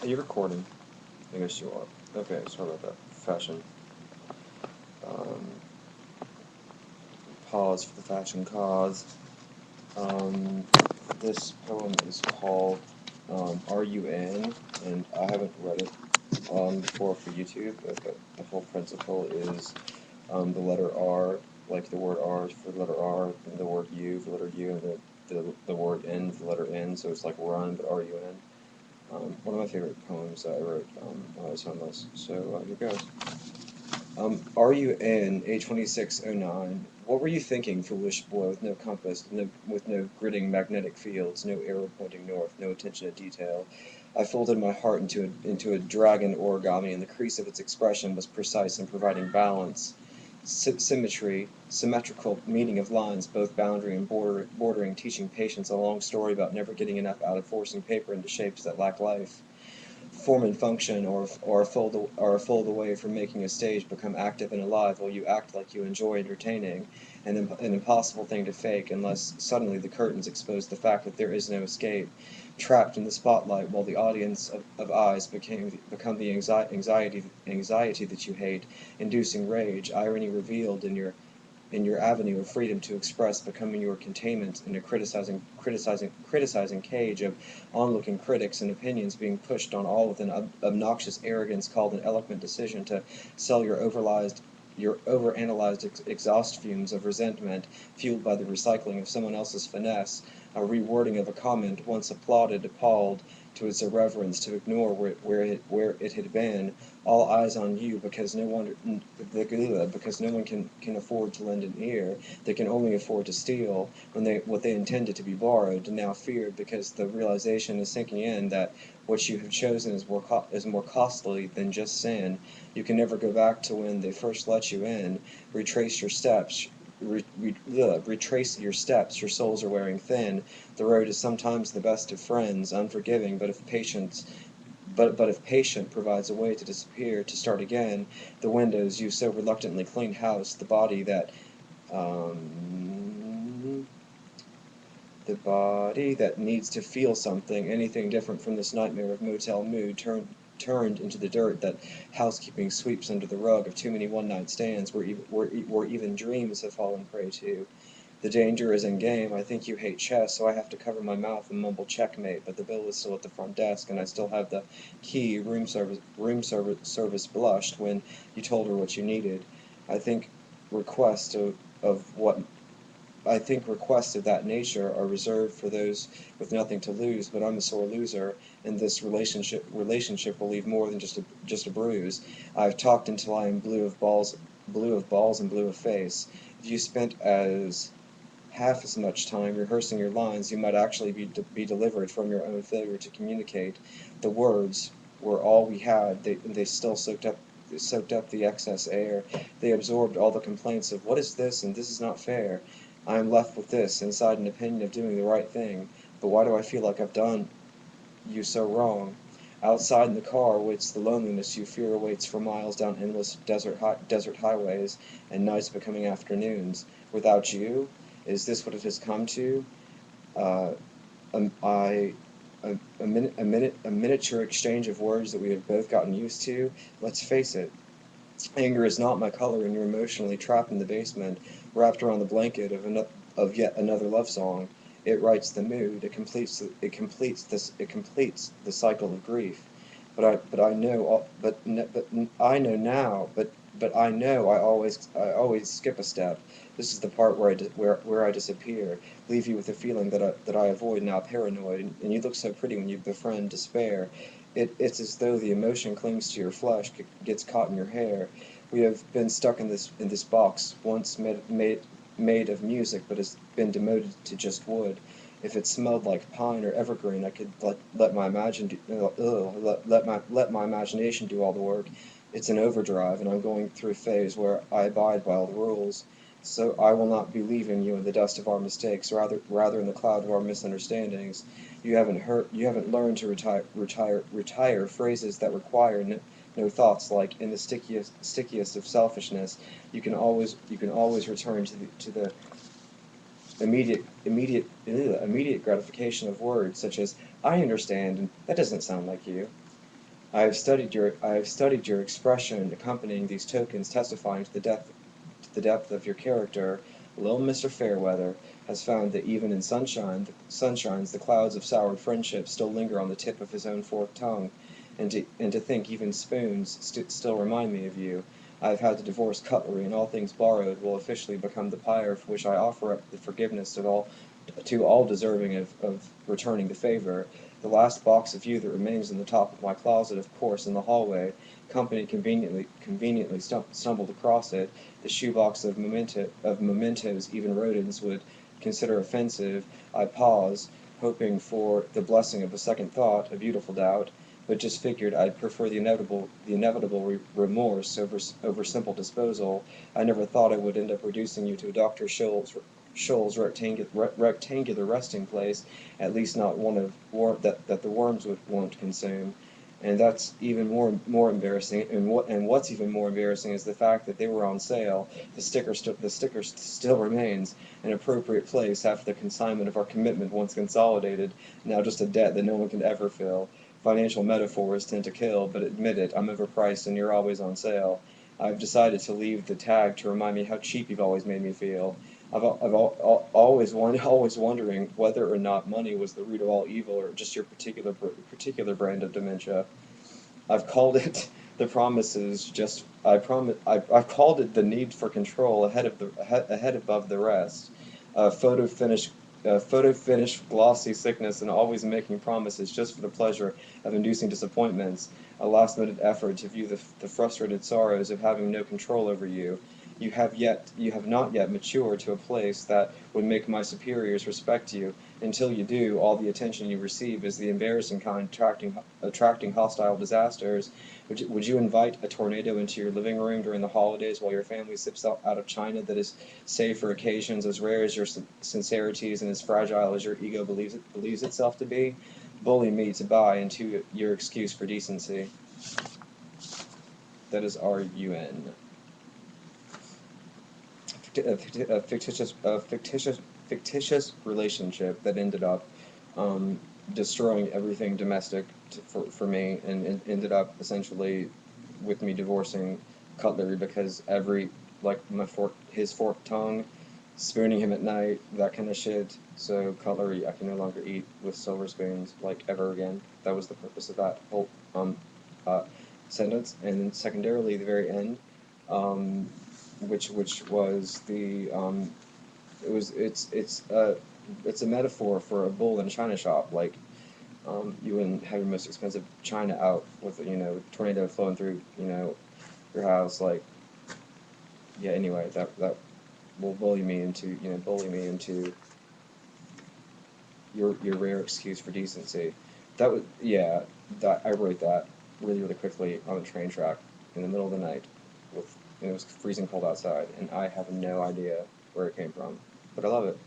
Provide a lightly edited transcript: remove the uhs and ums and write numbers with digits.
you recording? I guess you are. Okay, sorry about that. Fashion. Um, Pause for the fashion cause. Um, this poem is called Are You In? And I haven't read it before for YouTube, but the whole principle is the letter R, like the word R for the letter R, and the word U for the letter U, and the word N for the letter N, so it's like run, but R U N. One of my favorite poems that I wrote when I was homeless. So here goes. Are you in A2609? What were you thinking, foolish boy, with no compass, with no gritting magnetic fields, no arrow pointing north, no attention to detail? I folded my heart into a dragon origami, and the crease of its expression was precise in providing balance, symmetry, symmetrical meaning of lines, both boundary and bordering, teaching patience a long story about never getting enough out of forcing paper into shapes that lack life. Form and function, or a fold away from making a stage become active and alive while you act like you enjoy entertaining, an impossible thing to fake unless suddenly the curtains expose the fact that there is no escape, trapped in the spotlight while the audience of eyes become the anxiety that you hate, inducing rage, irony revealed in your avenue of freedom to express becoming your containment in a criticizing cage of onlooking critics and opinions being pushed on all with an obnoxious arrogance called an eloquent decision to sell your overanalyzed exhaust fumes of resentment fueled by the recycling of someone else's finesse, a rewording of a comment once applauded, appalled to its irreverence, to ignore where it had been, all eyes on you because no one can afford to lend an ear. They can only afford to steal what they intended to be borrowed, and now feared because the realization is sinking in that what you have chosen is more costly than just sin. You can never go back to when they first let you in. Retrace your steps. Retrace your steps. Your soles are wearing thin. The road is sometimes the best of friends, unforgiving, but if patient provides a way to disappear, to start again, the windows you so reluctantly cleaned house, um, the body that needs to feel something, anything different from this nightmare of motel mood, turned into the dirt that housekeeping sweeps under the rug of too many one-night stands where even dreams have fallen prey to. The danger is in game. I think you hate chess, so I have to cover my mouth and mumble checkmate, but the bill is still at the front desk, and I still have the key. Room service blushed when you told her what you needed. I think requests of what I think requests of that nature are reserved for those with nothing to lose, but I'm a sore loser, and this relationship will leave more than just a bruise. I've talked until I am blue of balls and blue of face. If you spent as half as much time rehearsing your lines, you might actually be delivered from your own failure to communicate. The words were all we had. They still soaked up the excess air. They absorbed all the complaints of what is this and this is not fair. I am left with this, inside an opinion of doing the right thing. But why do I feel like I've done you so wrong? Outside in the car waits the loneliness you fear awaits for miles down endless desert highways, and nights becoming afternoons. Without you? Is this what it has come to? Uh, I a miniature exchange of words that we have both gotten used to. Let's face it, anger is not my color, and you're emotionally trapped in the basement, wrapped around the blanket of yet another love song. It writes the mood. It completes the cycle of grief. But I know I know now. But I know I always skip a step. This is the part where I disappear, leave you with a feeling that I avoid, now paranoid, and you look so pretty when you befriend despair. It's as though the emotion clings to your flesh, gets caught in your hair. We have been stuck in this box, once made of music, but has been demoted to just wood. If it smelled like pine or evergreen, I could let my imagination do all the work. It's an overdrive, and I'm going through a phase where I abide by all the rules. So I will not be leaving you in the dust of our mistakes, rather in the cloud of our misunderstandings. You haven't learned to retire phrases that require no thoughts, like in the stickiest of selfishness. You can always return to the immediate gratification of words, such as "I understand," and "that doesn't sound like you." I have studied your expression accompanying these tokens testifying to the depth of your character. Little Mr. Fairweather has found that even in sunshines, the clouds of soured friendship still linger on the tip of his own forked tongue, and to think even spoons still remind me of you. I have had to divorce cutlery, and all things borrowed will officially become the pyre for which I offer up the forgiveness to all deserving of returning the favor. The last box of you that remains in the top of my closet, of course, in the hallway. Company conveniently stumbled across it. The shoebox of mementos even rodents would consider offensive. I pause, hoping for the blessing of a second thought, a beautiful doubt, but just figured I'd prefer the inevitable remorse over simple disposal. I never thought I would end up reducing you to Dr. Scholl's rectangular resting place, at least not one that the worms won't consume. And that's even more embarrassing. And what's even more embarrassing is the fact that they were on sale. The sticker still remains an appropriate place after the consignment of our commitment once consolidated. Now just a debt that no one can ever fill. Financial metaphors tend to kill, but admit it, I'm overpriced and you're always on sale. I've decided to leave the tag to remind me how cheap you've always made me feel. Always wondering whether or not money was the root of all evil or just your particular brand of dementia. I've called it the promises. I've called it the need for control ahead above the rest. Photo finish. Photo finish glossy sickness and always making promises just for the pleasure of inducing disappointments, a last minute effort to view the frustrated sorrows of having no control over you. You have not yet matured to a place that would make my superiors respect you. Until you do, all the attention you receive is the embarrassing kind, attracting hostile disasters. Would you invite a tornado into your living room during the holidays while your family sips out of china that is saved for occasions as rare as your sincerities and as fragile as your ego believes itself to be? Bully me to buy into your excuse for decency. That is RUN. Fictitious relationship that ended up um, destroying everything domestic for me, and ended up essentially with me divorcing cutlery because like his forked tongue, spooning him at night, that kind of shit. So cutlery I can no longer eat with silver spoons like ever again. That was the purpose of that whole uh, sentence. And then secondarily, the very end, um, which was the it was it's a metaphor for a bull in a china shop. Like you wouldn't have your most expensive china out with tornado flowing through your house. Like yeah. Anyway, that will bully me into your rare excuse for decency. That was yeah. That I wrote that really quickly on a train track in the middle of the night with it was freezing cold outside, and I have no idea where it came from, but I love it.